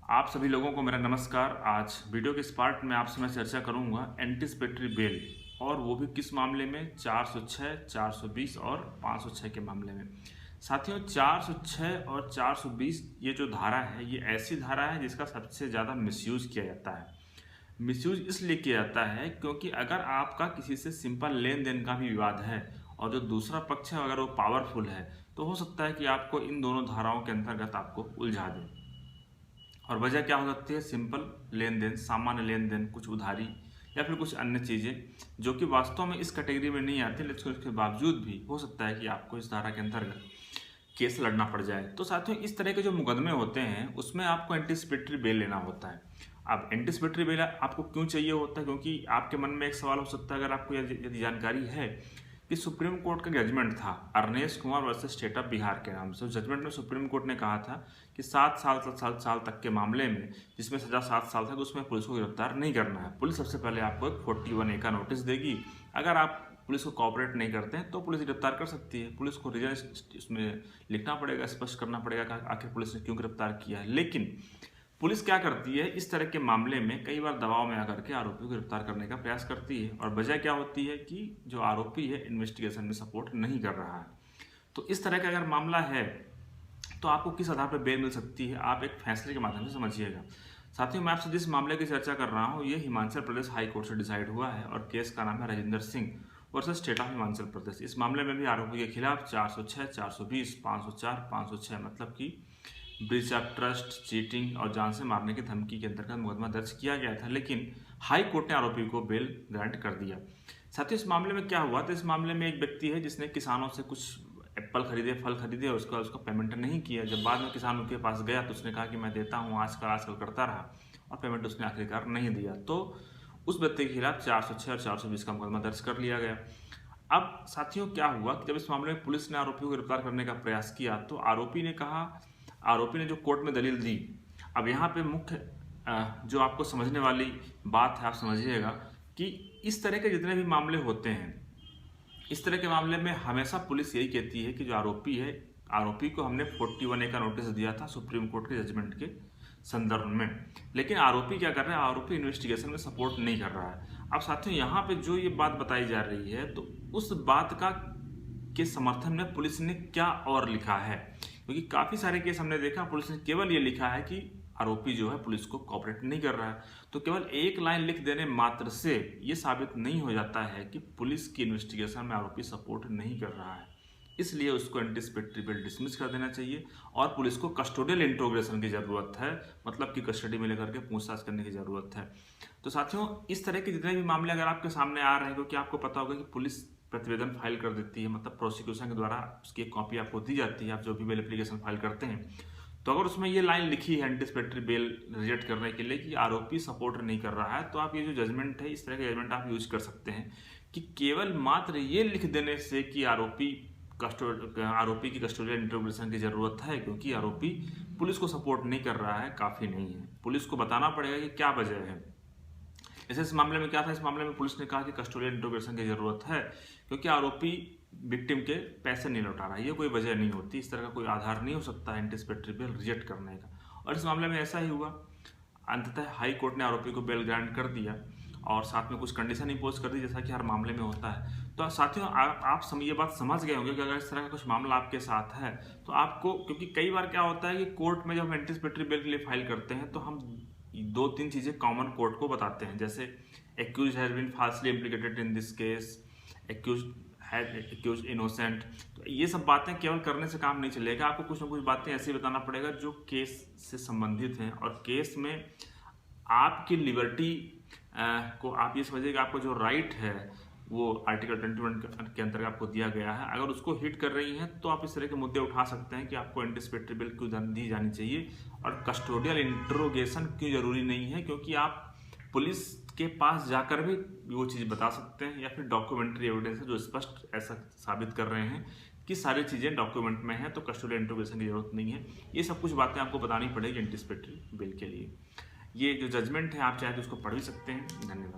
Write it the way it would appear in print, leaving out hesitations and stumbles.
आप सभी लोगों को मेरा नमस्कार। आज वीडियो के इस पार्ट में आपसे मैं चर्चा करूंगा एंटीसिपेटरी बेल, और वो भी किस मामले में, 406, 420 और 506 के मामले में। साथियों, 406 और 420 ये जो धारा है, ये ऐसी धारा है जिसका सबसे ज़्यादा मिसयूज़ किया जाता है। मिसयूज इसलिए किया जाता है क्योंकि अगर आपका किसी से सिंपल लेन देन का भी विवाद है और जो दूसरा पक्ष है अगर वो पावरफुल है, तो हो सकता है कि आपको इन दोनों धाराओं के अंतर्गत आपको उलझा दे। और वजह क्या हो सकती है? सिंपल लेन देन, सामान्य लेन देन, कुछ उधारी या फिर कुछ अन्य चीज़ें जो कि वास्तव में इस कैटेगरी में नहीं आती, लेकिन उसके बावजूद भी हो सकता है कि आपको इस धारा के अंतर्गत केस लड़ना पड़ जाए। तो साथियों, इस तरह के जो मुकदमे होते हैं उसमें आपको एंटीसिपेटरी बेल लेना होता है। अब एंटीसिपेटरी बेल आपको क्यों चाहिए होता है? क्योंकि आपके मन में एक सवाल हो सकता है, अगर आपको यदि जानकारी है कि सुप्रीम कोर्ट का जजमेंट था Arnesh Kumar versus state of Bihar के नाम से। उस जजमेंट में सुप्रीम कोर्ट ने कहा था कि 7 साल तक के मामले में, जिसमें सजा 7 साल तक, उसमें पुलिस को गिरफ्तार नहीं करना है। पुलिस सबसे पहले आपको एक 41A का नोटिस देगी। अगर आप पुलिस को कोऑपरेट नहीं करते हैं तो पुलिस गिरफ्तार कर सकती है। पुलिस को रीजन इसमें लिखना पड़ेगा, स्पष्ट करना पड़ेगा कि आखिर पुलिस ने क्यों गिरफ्तार किया है। लेकिन पुलिस क्या करती है, इस तरह के मामले में कई बार दबाव में आकर के आरोपी को गिरफ्तार करने का प्रयास करती है। और वजह क्या होती है कि जो आरोपी है इन्वेस्टिगेशन में सपोर्ट नहीं कर रहा है। तो इस तरह का अगर मामला है तो आपको किस आधार पर बेल मिल सकती है, आप एक फैसले के माध्यम से समझिएगा। साथियों, मैं आपसे जिस मामले की चर्चा कर रहा हूँ ये हिमाचल प्रदेश हाई कोर्ट से डिसाइड हुआ है और केस का नाम है Rajendra Singh versus state of Himachal Pradesh. इस मामले में भी आरोपी के खिलाफ 406, 420, 504, 506 मतलब कि ब्रीच ऑफ ट्रस्ट, चीटिंग और जान से मारने की धमकी के अंतर्गत मुकदमा दर्ज किया गया था, लेकिन हाई कोर्ट ने आरोपी को बेल ग्रांट कर दिया। साथियों, इस मामले में क्या हुआ? तो इस मामले में एक व्यक्ति है जिसने किसानों से कुछ एप्पल खरीदे, फल खरीदे और उसका पेमेंट नहीं किया। जब बाद में किसानों के पास गया तो उसने कहा कि मैं देता हूँ, आजकल करता रहा, और पेमेंट उसने आखिरकार नहीं दिया। तो उस व्यक्ति के खिलाफ 406 और 420 का मुकदमा दर्ज कर लिया गया। अब साथियों, क्या हुआ कि जब इस मामले में पुलिस ने आरोपी को गिरफ्तार करने का प्रयास किया तो आरोपी ने जो कोर्ट में दलील दी। अब यहाँ पे मुख्य जो आपको समझने वाली बात है, आप समझिएगा कि इस तरह के जितने भी मामले होते हैं, इस तरह के मामले में हमेशा पुलिस यही कहती है कि जो आरोपी है, आरोपी को हमने 41A का नोटिस दिया था सुप्रीम कोर्ट के जजमेंट के संदर्भ में, लेकिन आरोपी क्या कर रहा है? आरोपी इन्वेस्टिगेशन में सपोर्ट नहीं कर रहा है। अब साथियों, यहाँ पे जो ये बात बताई जा रही है तो उस बात के समर्थन में पुलिस ने क्या और लिखा है, क्योंकि काफ़ी सारे केस हमने देखा पुलिस ने केवल ये लिखा है कि आरोपी जो है पुलिस को कोऑपरेट नहीं कर रहा है। तो केवल एक लाइन लिख देने मात्र से ये साबित नहीं हो जाता है कि पुलिस की इन्वेस्टिगेशन में आरोपी सपोर्ट नहीं कर रहा है। इसलिए उसको एंटीसिपेटरी बेल डिसमिस कर देना चाहिए और पुलिस को कस्टोडियल इंट्रोगेशन की ज़रूरत है, मतलब कि कस्टडी में लेकर के पूछताछ करने की ज़रूरत है। तो साथियों, इस तरह के जितने भी मामले अगर आपके सामने आ रहे हैं, क्योंकि आपको पता होगा कि पुलिस प्रतिवेदन फाइल कर देती है, मतलब प्रोसिक्यूशन के द्वारा उसकी एक कॉपी आपको दी जाती है, आप जो भी बेल एप्लीकेशन फाइल करते हैं, तो अगर उसमें ये लाइन लिखी है एंटीसिपेटरी बेल रिजेक्ट करने के लिए कि आरोपी सपोर्ट नहीं कर रहा है, तो आप ये जो जजमेंट है, इस तरह के जजमेंट आप यूज कर सकते हैं कि केवल मात्र ये लिख देने से कि आरोपी की कस्टोडियल इंट्रोगेशन की ज़रूरत है क्योंकि आरोपी पुलिस को सपोर्ट नहीं कर रहा है, काफ़ी नहीं है। पुलिस को बताना पड़ेगा कि क्या वजह है। जैसे इस मामले में क्या था? इस मामले में पुलिस ने कहा कि कस्टोडियल इंट्रोगेशन की ज़रूरत है क्योंकि आरोपी विक्टिम के पैसे नहीं लौटा रहा है। ये कोई वजह नहीं होती, इस तरह का कोई आधार नहीं हो सकता एंटीसिपेटरी बेल रिजेक्ट करने का। और इस मामले में ऐसा ही हुआ। अंततः हाई कोर्ट ने आरोपी को बेल ग्रांट कर दिया और साथ में कुछ कंडीशन इम्पोज कर दी, जैसा कि हर मामले में होता है। तो साथियों, आप ये बात समझ गए होंगे कि अगर इस तरह का कुछ मामला आपके साथ है तो आपको, क्योंकि कई बार क्या होता है कि कोर्ट में जब हम एंटीसिपेटरी बेल के लिए फाइल करते हैं तो हम 2-3 चीज़ें कॉमन कोर्ट को बताते हैं, जैसे accused has been falsely implicated in this case, accused innocent. तो ये सब बातें केवल करने से काम नहीं चलेगा, आपको कुछ ना कुछ बातें ऐसी बताना पड़ेगा जो केस से संबंधित हैं। और केस में आपकी लिबर्टी को आप ये समझिएगा, आपको जो राइट है वो आर्टिकल 21 के अंतर्गत आपको दिया गया है, अगर उसको हिट कर रही हैं तो आप इस तरह के मुद्दे उठा सकते हैं कि आपको एंटीसिपेटरी बेल क्यों दी जानी चाहिए और कस्टोडियल इंट्रोगेशन क्यों जरूरी नहीं है, क्योंकि आप पुलिस के पास जाकर भी वो चीज़ बता सकते हैं या फिर डॉक्यूमेंट्री एविडेंस है जो स्पष्ट ऐसा साबित कर रहे हैं कि सारी चीज़ें डॉक्यूमेंट में हैं, तो कस्टोडियल इंट्रोगेशन की जरूरत नहीं है। ये सब कुछ बातें आपको बतानी पड़ेगी एंटीसिपेटरी बेल के लिए। ये जो जजमेंट है आप चाहे तो उसको पढ़ भी सकते हैं। धन्यवाद।